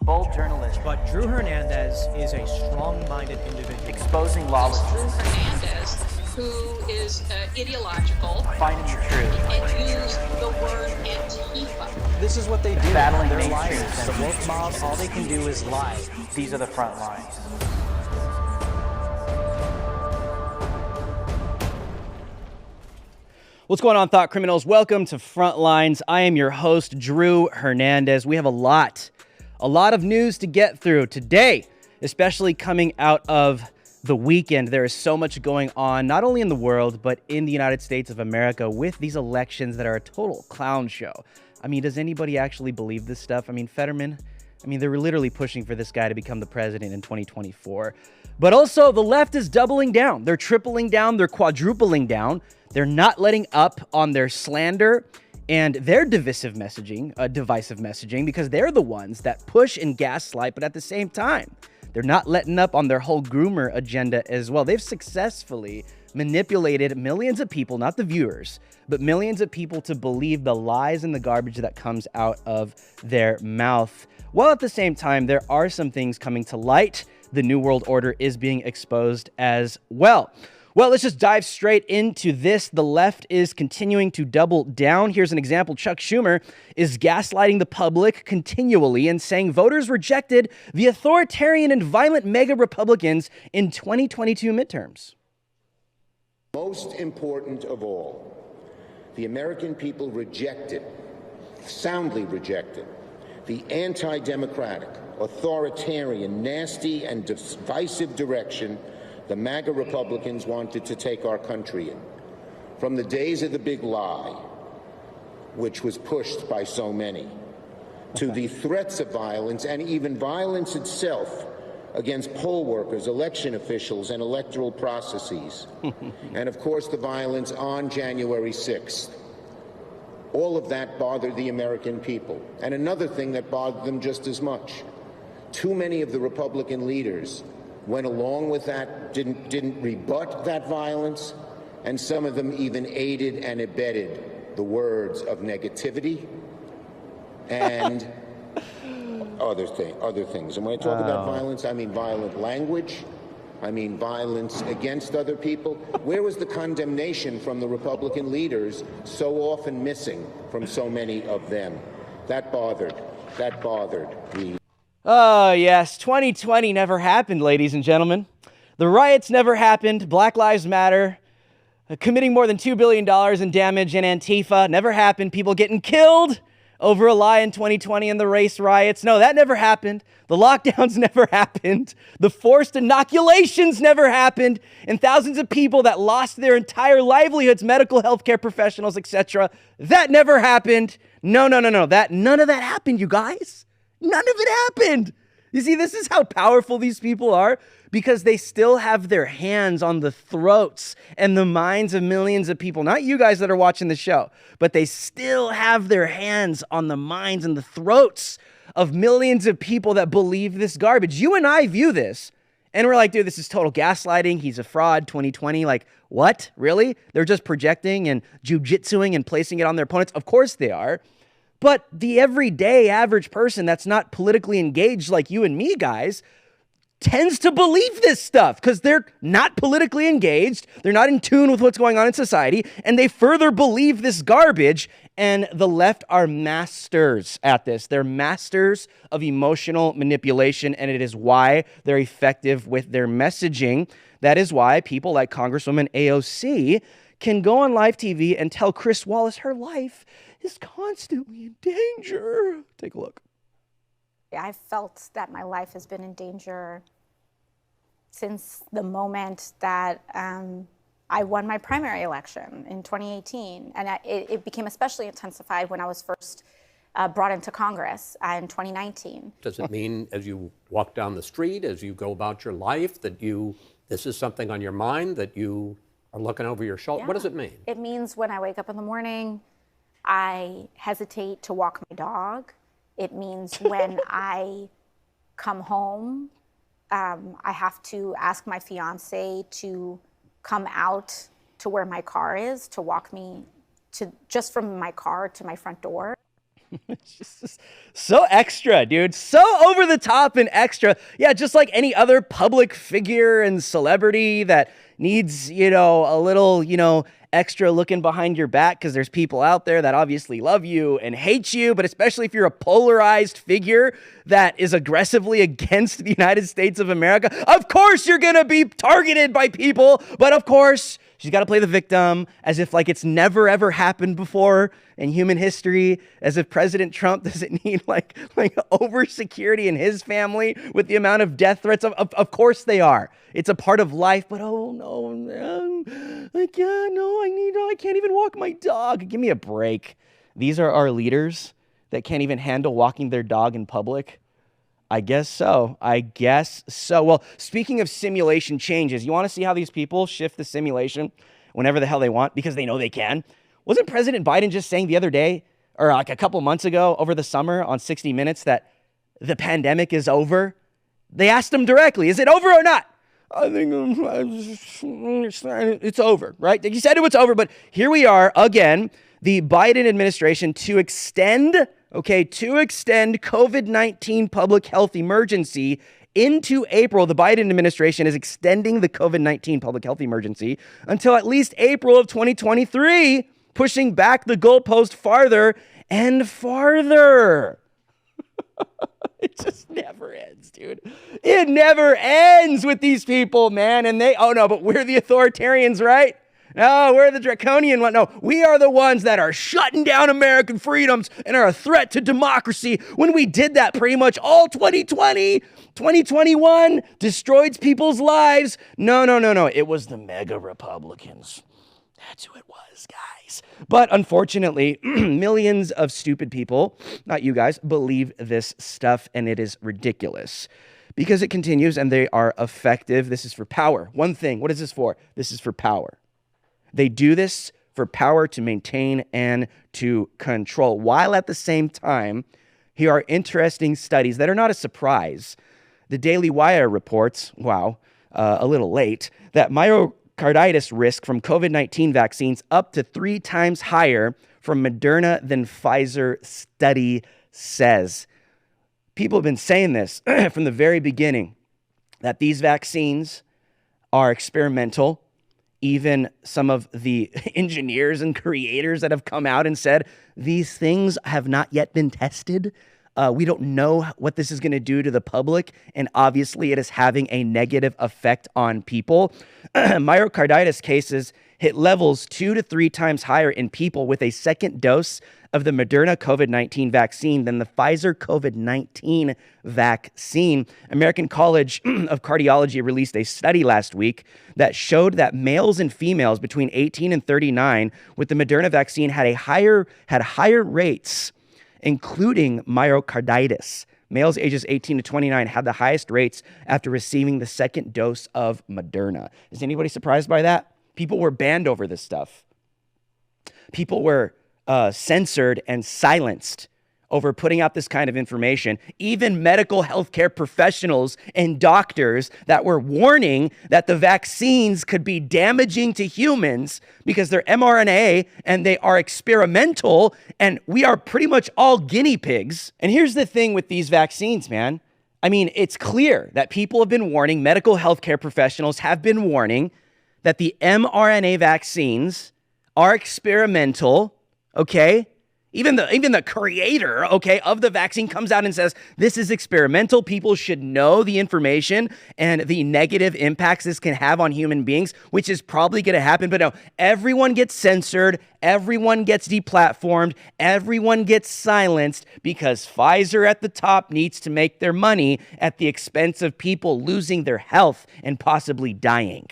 bold journalism, But Drew Hernandez is a strong-minded individual. exposing lawlessness, Hernandez, who is ideological, finding the truth, and used the word Antifa. This is what they do. battling They're mainstream liars. The woke mob, all they can do is lie. These are the front lines. What's going on, Thought Criminals? Welcome to Frontlines. I am your host, Drew Hernandez. We have a lot of news to get through today, especially coming out of the weekend. There is so much going on, not only in the world, but in the United States of America with these elections that are a total clown show. I mean, does anybody actually believe this stuff? I mean, Fetterman, they were literally pushing for this guy to become the president in 2024. But also, the left is doubling down. They're tripling down. They're quadrupling down. They're not letting up on their slander and their divisive messaging, because they're the ones that push and gaslight, but at the same time, they're not letting up on their whole groomer agenda as well. They've successfully manipulated millions of people, not the viewers, but millions of people to believe the lies and the garbage that comes out of their mouth. While at the same time, there are some things coming to light. The New World Order is being exposed as well. Well, let's just dive straight into this. The left is continuing to double down. Here's an example. Chuck Schumer is gaslighting the public continually and saying voters rejected the authoritarian and violent MAGA Republicans in 2022 midterms. Most important of all, the American people rejected, soundly rejected, the anti-democratic, authoritarian, nasty, and divisive direction the MAGA Republicans wanted to take our country in. From the days of the big lie, which was pushed by so many, to the threats of violence and even violence itself against poll workers, election officials, and electoral processes. And of course, the violence on January 6th. All of that bothered the American people. And another thing that bothered them just as much. Too many of the Republican leaders went along with that, didn't rebut that violence, and some of them even aided and abetted the words of negativity and other things. And when I talk about violence, I mean violent language, I mean violence against other people. Where was the condemnation from the Republican leaders so often missing from so many of them? That bothered me. Oh, yes. 2020 never happened, ladies and gentlemen. The riots never happened. Black Lives Matter. Committing more than $2 billion in damage in Antifa never happened. People getting killed over a lie in 2020 and the race riots. No, that never happened. The lockdowns never happened. The forced inoculations never happened. And thousands of people that lost their entire livelihoods, medical healthcare professionals, etc. That never happened. No. None of that happened, you guys. None of it happened. You see, this is how powerful these people are, because they still have their hands on the throats and the minds of millions of people. Not you guys that are watching the show, but they still have their hands on the minds and the throats of millions of people that believe this garbage. You and I view this, and we're like, dude, this is total gaslighting. He's a fraud, 2020. Like, what? Really? They're just projecting and jujitsuing and placing it on their opponents? Of course they are. But the everyday average person that's not politically engaged like you and me, guys, tends to believe this stuff because they're not politically engaged. They're not in tune with what's going on in society, and they further believe this garbage. And the left are masters at this. They're masters of emotional manipulation, and it is why they're effective with their messaging. That is why people like Congresswoman AOC can go on live TV and tell Chris Wallace her life is constantly in danger. Take a look. I felt that my life has been in danger since the moment that I won my primary election in 2018. And it became especially intensified when I was first brought into Congress in 2019. Does it mean as you walk down the street, as you go about your life, that this is something on your mind, that you are looking over your shoulder? Yeah. What does it mean? It means when I wake up in the morning, I hesitate to walk my dog. It means when I come home, I have to ask my fiance to come out to where my car is to walk me just from my car to my front door. It's just so extra, dude. So over the top and extra. Yeah, just like any other public figure and celebrity that needs, a little, extra looking behind your back because there's people out there that obviously love you and hate you, but especially if you're a polarized figure that is aggressively against the United States of America, of course you're going to be targeted by people, but of course she's got to play the victim as if like it's never ever happened before in human history, as if President Trump doesn't need like over security in his family with the amount of death threats. Of course they are. It's a part of life, but oh no, I can't even walk my dog. Give me a break. These are our leaders that can't even handle walking their dog in public. I guess so. Well, speaking of simulation changes, you want to see how these people shift the simulation whenever the hell they want because they know they can? Wasn't President Biden just saying the other day, or like a couple months ago over the summer on 60 Minutes, that the pandemic is over? They asked him directly, is it over or not? I think it's over, right? He said it was over, but here we are again, the Biden administration to extend COVID-19 public health emergency into April. The Biden administration is extending the COVID-19 public health emergency until at least April of 2023, pushing back the goalpost farther and farther. It just never ends, dude. It never ends with these people, man. And but we're the authoritarians, right? No, we're the draconian one. No, we are the ones that are shutting down American freedoms and are a threat to democracy. When we did that pretty much all 2020, 2021, destroyed people's lives. No. It was the mega Republicans. That's who it was, guys. But unfortunately, millions of stupid people, not you guys, believe this stuff, and it is ridiculous. Because it continues, and they are effective. This is for power. One thing, what is this for? This is for power. They do this for power to maintain and to control, while at the same time, here are interesting studies that are not a surprise. The Daily Wire reports, a little late, that myocarditis risk from COVID-19 vaccines up to 3 times higher from Moderna than Pfizer study says. People have been saying this from the very beginning, that these vaccines are experimental. Even some of the engineers and creators that have come out and said, these things have not yet been tested. We don't know what this is going to do to the public, and obviously it is having a negative effect on people. Myocarditis cases hit levels 2 to 3 times higher in people with a second dose of the Moderna COVID-19 vaccine than the Pfizer COVID-19 vaccine. American College of Cardiology released a study last week that showed that males and females between 18 and 39 with the Moderna vaccine had higher rates, including myocarditis. Males ages 18 to 29 had the highest rates after receiving the second dose of Moderna. Is anybody surprised by that? People were banned over this stuff. People were censored and silenced over putting out this kind of information. Even medical healthcare professionals and doctors that were warning that the vaccines could be damaging to humans because they're mRNA and they are experimental, and we are pretty much all guinea pigs. And here's the thing with these vaccines, man. I mean, it's clear that people have been warning, medical healthcare professionals have been warning that the mRNA vaccines are experimental, okay? Even the creator, okay, of the vaccine comes out and says, this is experimental. People should know the information and the negative impacts this can have on human beings, which is probably going to happen. But no, everyone gets censored. Everyone gets deplatformed. Everyone gets silenced because Pfizer at the top needs to make their money at the expense of people losing their health and possibly dying.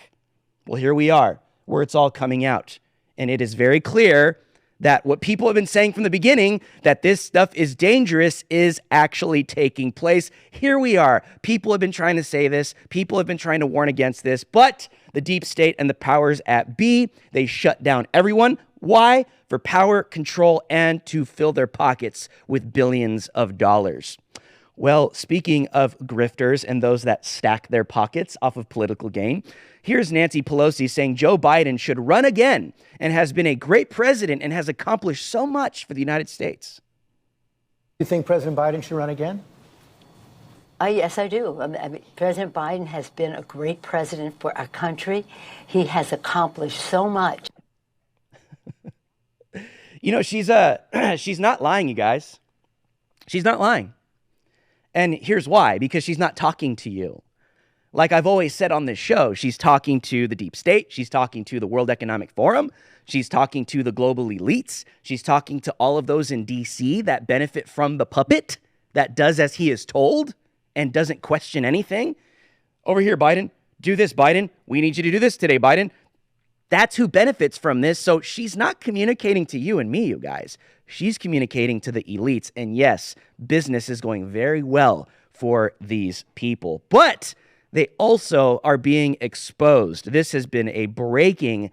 Well, here we are, where it's all coming out. And it is very clear that what people have been saying from the beginning, that this stuff is dangerous, is actually taking place. Here we are. People have been trying to say this. People have been trying to warn against this. But the deep state and the powers at be, they shut down everyone. Why? For power, control, and to fill their pockets with billions of dollars. Well, speaking of grifters and those that stack their pockets off of political gain, here's Nancy Pelosi saying Joe Biden should run again and has been a great president and has accomplished so much for the United States. You think President Biden should run again? Yes, I do. President Biden has been a great president for our country. He has accomplished so much. You know, she's not lying, you guys. She's not lying. And here's why, because she's not talking to you. Like I've always said on this show, she's talking to the deep state. She's talking to the World Economic Forum. She's talking to the global elites. She's talking to all of those in DC that benefit from the puppet that does as he is told and doesn't question anything. Over here, Biden, do this, Biden. We need you to do this today, Biden. That's who benefits from this. So she's not communicating to you and me, you guys. She's communicating to the elites. And yes, business is going very well for these people. But they also are being exposed. This has been a breaking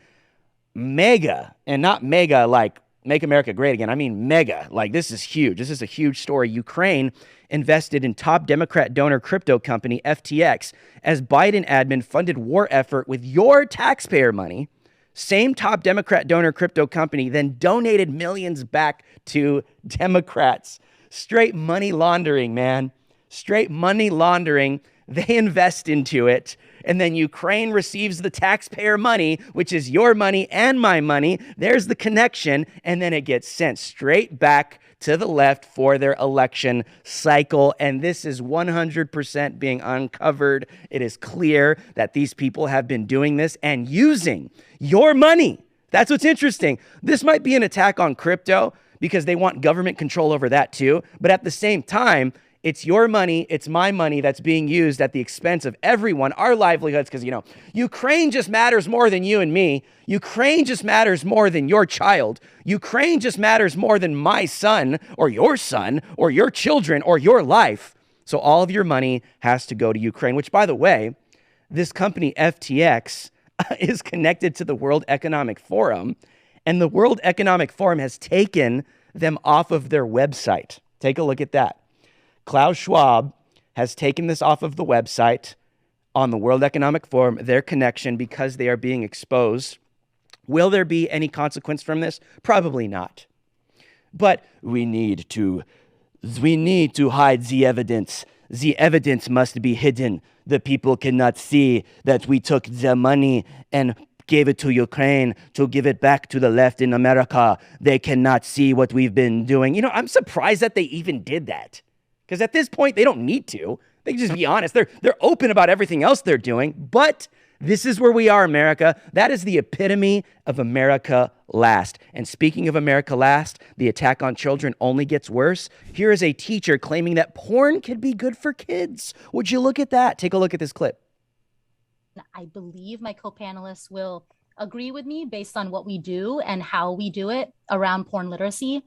mega, and not mega like make America great again. I mean mega. Like this is huge. This is a huge story. Ukraine invested in top Democrat donor crypto company FTX as Biden admin funded war effort with your taxpayer money. Same top Democrat donor crypto company then donated millions back to Democrats. Straight money laundering, man. Straight money laundering. They invest into it, and then Ukraine receives the taxpayer money, which is your money and my money. There's the connection, and then it gets sent straight back to the left for their election cycle. And this is 100% being uncovered. It is clear that these people have been doing this and using your money. That's what's interesting. This might be an attack on crypto because they want government control over that too. But at the same time, it's your money, it's my money that's being used at the expense of everyone, our livelihoods, because, you know, Ukraine just matters more than you and me. Ukraine just matters more than your child. Ukraine just matters more than my son or your children or your life. So all of your money has to go to Ukraine, which, by the way, this company FTX is connected to the World Economic Forum, and the World Economic Forum has taken them off of their website. Take a look at that. Klaus Schwab has taken this off of the website on the World Economic Forum, their connection, because they are being exposed. Will there be any consequence from this? Probably not. But we need to hide the evidence. The evidence must be hidden. The people cannot see that we took the money and gave it to Ukraine to give it back to the left in America. They cannot see what we've been doing. You know, I'm surprised that they even did that. Because at this point, they don't need to. They can just be honest. They're open about everything else they're doing. But this is where we are, America. That is the epitome of America last. And speaking of America last, the attack on children only gets worse. Here is a teacher claiming that porn can be good for kids. Would you look at that? Take a look at this clip. I believe my co-panelists will agree with me based on what we do and how we do it around porn literacy,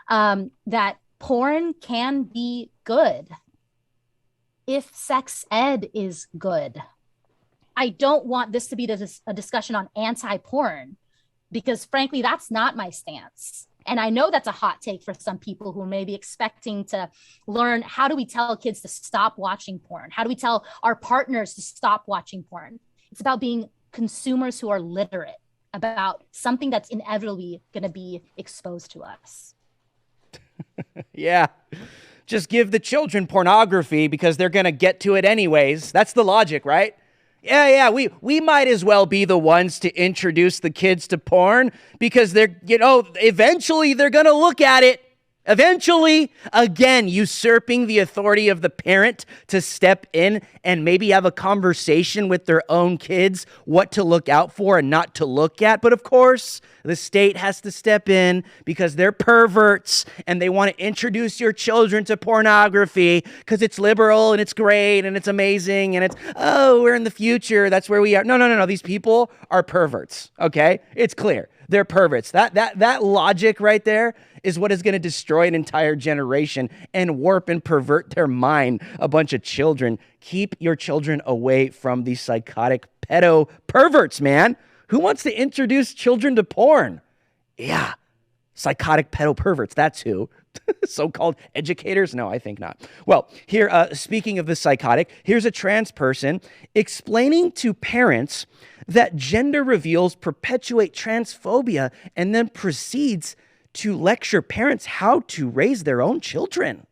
that porn can be good if sex ed is good. I don't want this to be a discussion on anti-porn, because frankly, that's not my stance. And I know that's a hot take for some people who may be expecting to learn, how do we tell kids to stop watching porn? How do we tell our partners to stop watching porn? It's about being consumers who are literate about something that's inevitably going to be exposed to us. Yeah. Just give the children pornography because they're going to get to it anyways. That's the logic, right? Yeah, we might as well be the ones to introduce the kids to porn because eventually they're going to look at it. Eventually, again, usurping the authority of the parent to step in and maybe have a conversation with their own kids, what to look out for and not to look at. But of course, the state has to step in because they're perverts and they want to introduce your children to pornography because it's liberal and it's great and it's amazing and we're in the future. That's where we are. No. These people are perverts, okay? It's clear. They're perverts. That logic right there is what is going to destroy an entire generation and warp and pervert their mind. A bunch of children. Keep your children away from these psychotic pedo perverts, man. Who wants to introduce children to porn? Yeah, psychotic pedo perverts. That's who. So-called educators? No, I think not. Well, here, speaking of the psychotic, here's a trans person explaining to parents that gender reveals perpetuate transphobia and then proceeds to lecture parents how to raise their own children.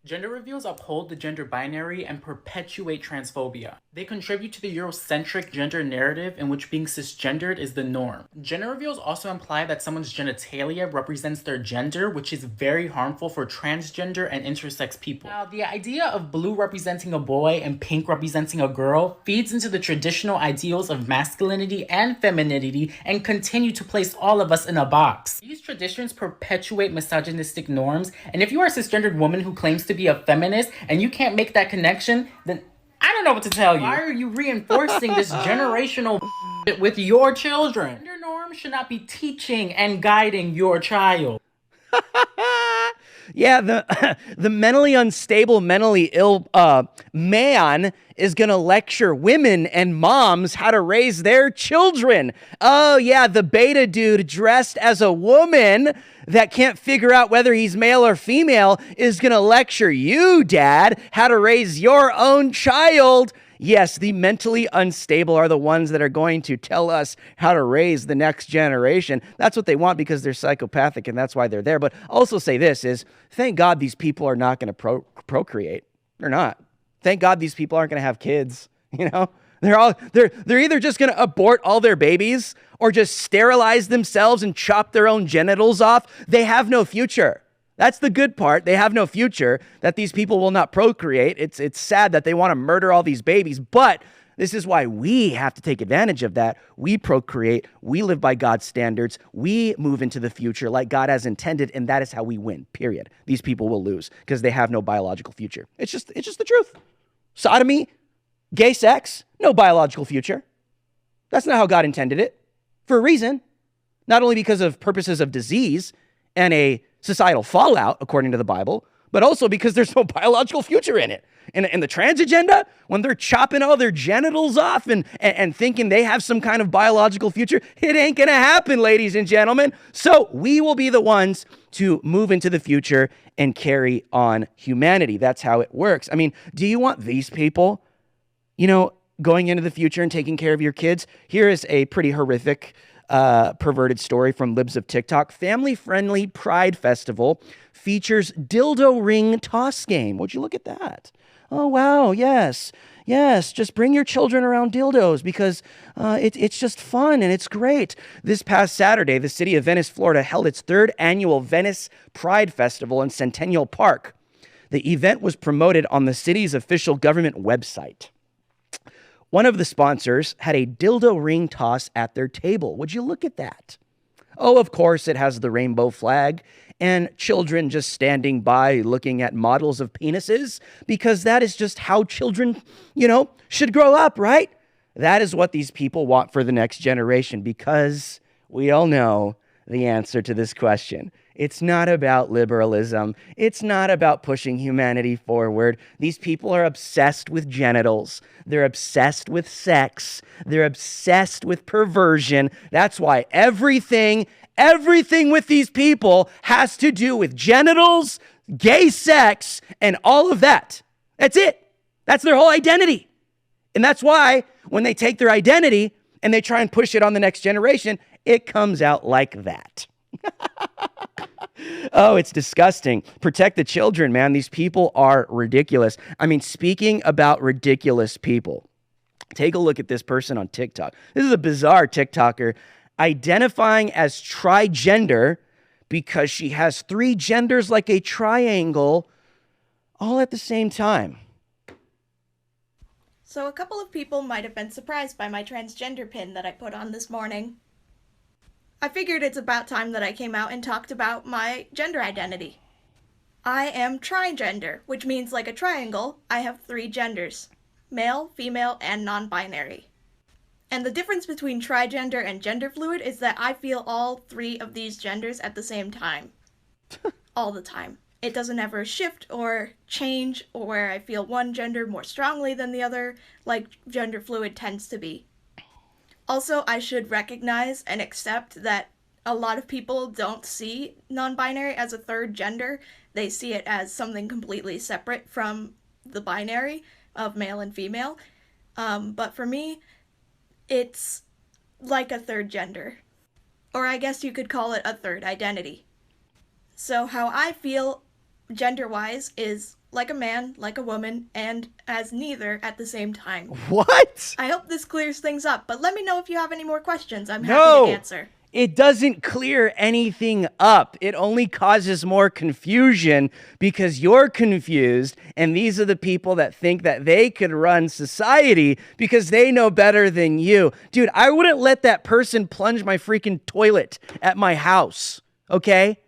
Gender reveals uphold the gender binary and perpetuate transphobia. They contribute to the Eurocentric gender narrative in which being cisgendered is the norm. Gender reveals also imply that someone's genitalia represents their gender, which is very harmful for transgender and intersex people. Now, the idea of blue representing a boy and pink representing a girl feeds into the traditional ideals of masculinity and femininity and continue to place all of us in a box. These traditions perpetuate misogynistic norms, and if you are a cisgendered woman who claims to be a feminist and you can't make that connection, then I don't know what to tell you. Why are you reinforcing this generational with your children? Gender norms should not be teaching and guiding your child. Yeah, the mentally unstable, mentally ill man is going to lecture women and moms how to raise their children. Oh, yeah, the beta dude dressed as a woman that can't figure out whether he's male or female is going to lecture you, Dad, how to raise your own child. Yes, the mentally unstable are the ones that are going to tell us how to raise the next generation. That's what they want because they're psychopathic, and that's why they're there. But also say this is, thank God these people are not going to procreate. They're not. Thank God these people aren't going to have kids. You know, they're either just going to abort all their babies or just sterilize themselves and chop their own genitals off. They have no future. That's the good part. They have no future, that these people will not procreate. It's sad that they want to murder all these babies, but this is why we have to take advantage of that. We procreate. We live by God's standards. We move into the future like God has intended, and that is how we win, period. These people will lose because they have no biological future. It's just the truth. Sodomy, gay sex, no biological future. That's not how God intended it, for a reason. Not only because of purposes of disease and a societal fallout, according to the Bible, but also because there's no biological future in it. In the trans agenda, when they're chopping all their genitals off and thinking they have some kind of biological future, it ain't gonna happen, ladies and gentlemen. So we will be the ones to move into the future and carry on humanity. That's how it works. I mean, do you want these people, going into the future and taking care of your kids? Here is a pretty horrific perverted story from Libs of TikTok. Family-friendly Pride Festival features dildo ring toss game. Would you look at that? Oh, wow. Yes. Just bring your children around dildos because it's just fun and it's great. This past Saturday, the city of Venice, Florida, held its third annual Venice Pride Festival in Centennial Park. The event was promoted on the city's official government website. One of the sponsors had a dildo ring toss at their table. Would you look at that? Oh, of course, it has the rainbow flag and children just standing by looking at models of penises because that is just how children, should grow up, right? That is what these people want for the next generation because we all know the answer to this question. It's not about liberalism. It's not about pushing humanity forward. These people are obsessed with genitals. They're obsessed with sex. They're obsessed with perversion. That's why everything with these people has to do with genitals, gay sex, and all of that. That's it. That's their whole identity. And that's why when they take their identity and they try and push it on the next generation, it comes out like that. Oh, it's disgusting. Protect the children, man. These people are ridiculous. I mean, speaking about ridiculous people, take a look at this person on TikTok. This is a bizarre TikToker identifying as trigender because she has 3 genders like a triangle all at the same time. So a couple of people might have been surprised by my transgender pin that I put on this morning. I figured it's about time that I came out and talked about my gender identity. I am trigender, which means like a triangle, I have 3 genders: male, female, and non-binary. And the difference between trigender and gender fluid is that I feel all 3 of these genders at the same time. All the time. It doesn't ever shift or change, or where I feel one gender more strongly than the other, like gender fluid tends to be. Also, I should recognize and accept that a lot of people don't see non-binary as a third gender. They see it as something completely separate from the binary of male and female. But for me, it's like a third gender. or I guess you could call it a third identity. So how I feel gender-wise is like a man, like a woman, and as neither at the same time. What? I hope this clears things up, but let me know if you have any more questions. I'm happy to answer. It doesn't clear anything up. It only causes more confusion because you're confused, and these are the people that think that they could run society because they know better than you. Dude, I wouldn't let that person plunge my freaking toilet at my house, okay?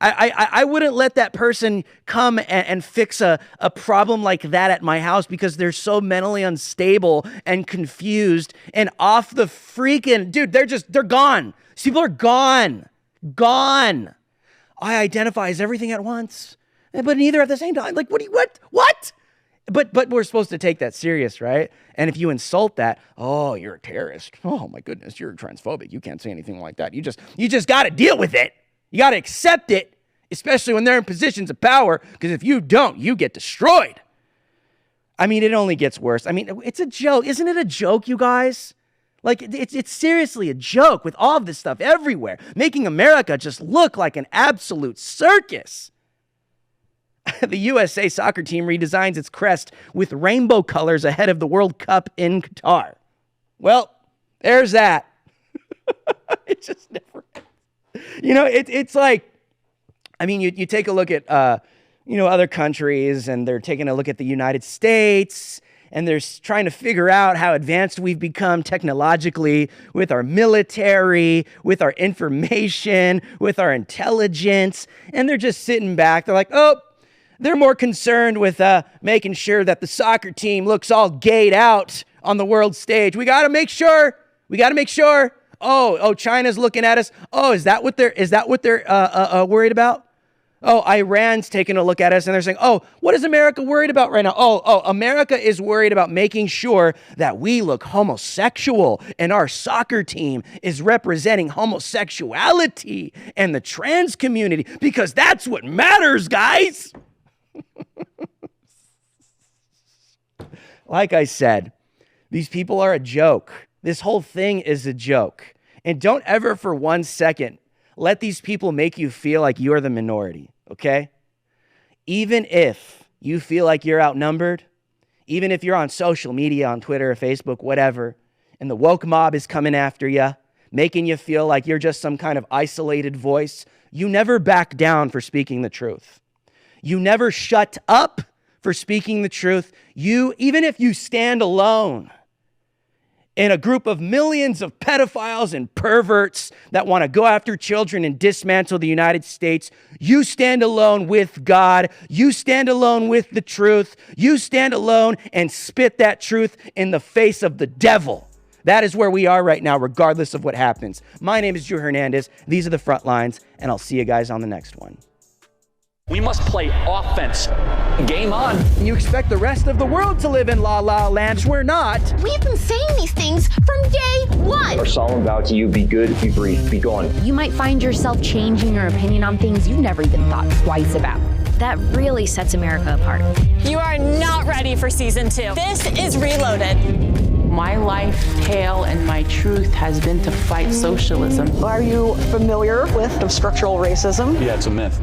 I wouldn't let that person come and fix a problem like that at my house because they're so mentally unstable and confused and off the freaking... Dude, they're gone. These people are gone. Gone. I identify as everything at once, but neither at the same time. Like, what? But we're supposed to take that serious, right? And if you insult that, oh, you're a terrorist. Oh my goodness, you're transphobic. You can't say anything like that. You just got to deal with it. You got to accept it, especially when they're in positions of power, because if you don't, you get destroyed. I mean, it only gets worse. I mean, it's a joke. Isn't it a joke, you guys? Like, it's seriously a joke with all of this stuff everywhere, making America just look like an absolute circus. The USA soccer team redesigns its crest with rainbow colors ahead of the World Cup in Qatar. Well, there's that. It just never... You know, it's like, I mean, you take a look at, other countries, and they're taking a look at the United States, and they're trying to figure out how advanced we've become technologically with our military, with our information, with our intelligence, and they're just sitting back. They're like, oh, they're more concerned with making sure that the soccer team looks all gayed out on the world stage. We got to make sure. Oh, China's looking at us. Oh, is that what they're worried about? Oh, Iran's taking a look at us and they're saying, oh, what is America worried about right now? Oh, America is worried about making sure that we look homosexual and our soccer team is representing homosexuality and the trans community because that's what matters, guys. Like I said, these people are a joke. This whole thing is a joke. And don't ever for 1 second let these people make you feel like you're the minority, okay? Even if you feel like you're outnumbered, even if you're on social media, on Twitter or Facebook, whatever, and the woke mob is coming after you, making you feel like you're just some kind of isolated voice, you never back down for speaking the truth. You never shut up for speaking the truth. Even if you stand alone in a group of millions of pedophiles and perverts that want to go after children and dismantle the United States, you stand alone with God. You stand alone with the truth. You stand alone and spit that truth in the face of the devil. That is where we are right now, regardless of what happens. My name is Drew Hernandez. These are the Frontlines, and I'll see you guys on the next one. We must play offense. Game on. You expect the rest of the world to live in La La Land. We're not. We've been saying these things from day one. Our solemn vow to you, be good, be brief, be gone. You might find yourself changing your opinion on things you never even thought twice about. That really sets America apart. You are not ready for season 2. This is Reloaded. My life tale and my truth has been to fight socialism. Are you familiar with structural racism? Yeah, it's a myth.